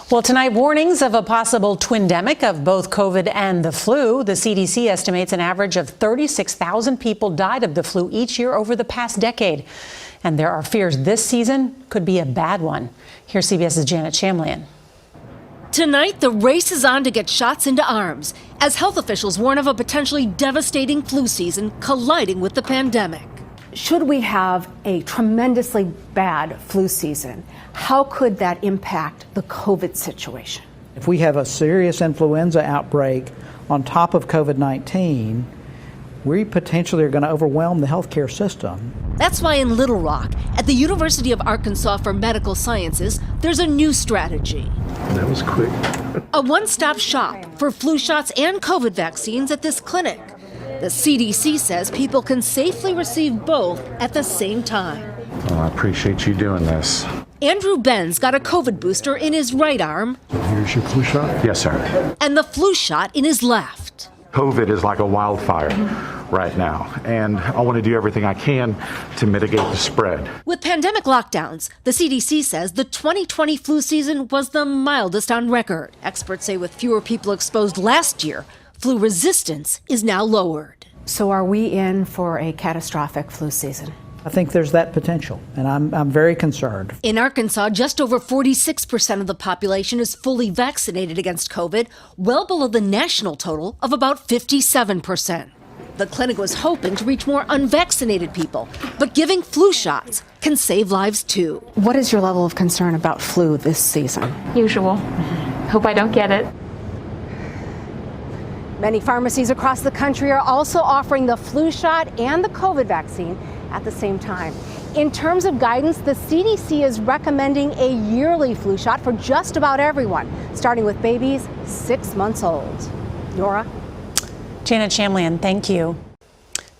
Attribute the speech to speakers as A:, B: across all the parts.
A: Well, tonight, warnings of a possible twindemic of both COVID and the flu. The CDC estimates an average of 36,000 people died of the flu each year over the past decade. And there are fears this season could be a bad one. Here's CBS's Janet Shamlian.
B: Tonight, the race is on to get shots into arms as health officials warn of a potentially devastating flu season colliding with the pandemic.
C: Should we have a tremendously bad flu season, how could that impact the COVID situation?
D: If we have a serious influenza outbreak on top of COVID-19, we potentially are going to overwhelm the healthcare system.
B: That's why in Little Rock, at the University of Arkansas for Medical Sciences, there's a new strategy.
E: That was quick.
B: A one-stop shop for flu shots and COVID vaccines at this clinic. The CDC says people can safely receive both at the same time.
E: Well, I appreciate you doing this.
B: Andrew Ben's got a COVID booster in his right arm.
E: Here's your flu shot? Yes, sir.
B: And the flu shot in his left.
E: COVID is like a wildfire right now, and I want to do everything I can to mitigate the spread.
B: With pandemic lockdowns, the CDC says the 2020 flu season was the mildest on record. Experts say with fewer people exposed last year, flu resistance is now lowered.
C: So are we in for a catastrophic flu season?
D: I think there's that potential, and I'm very concerned.
B: In Arkansas, just over 46% of the population is fully vaccinated against COVID, well below the national total of about 57%. The clinic was hoping to reach more unvaccinated people, but giving flu shots can save lives too.
C: What is your level of concern about flu this season?
F: Usual. Hope I don't get it.
C: Many pharmacies across the country are also offering the flu shot and the COVID vaccine at the same time. In terms of guidance, the CDC is recommending a yearly flu shot for just about everyone, starting with babies 6 months old. Nora?
A: Janet Shamlian, thank you.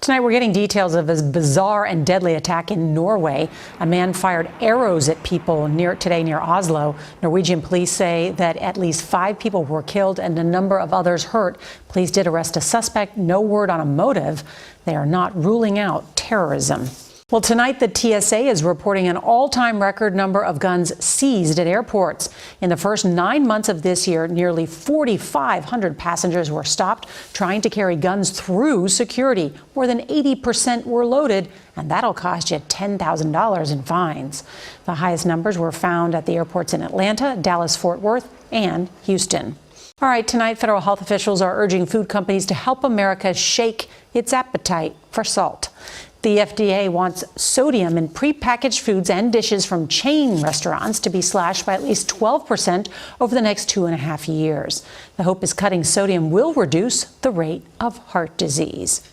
A: Tonight, we're getting details of a bizarre and deadly attack in Norway. A man fired arrows at people today near Oslo. Norwegian police say that at least 5 people were killed and a number of others hurt. Police did arrest a suspect. No word on a motive. They are not ruling out terrorism. Well, tonight, the TSA is reporting an all-time record number of guns seized at airports. In the first 9 months of this year, nearly 4,500 passengers were stopped trying to carry guns through security. More than 80% were loaded, and that'll cost you $10,000 in fines. The highest numbers were found at the airports in Atlanta, Dallas-Fort Worth, and Houston. All right, tonight, federal health officials are urging food companies to help America shake its appetite for salt. The FDA wants sodium in prepackaged foods and dishes from chain restaurants to be slashed by at least 12% over the next 2.5 years. The hope is cutting sodium will reduce the rate of heart disease.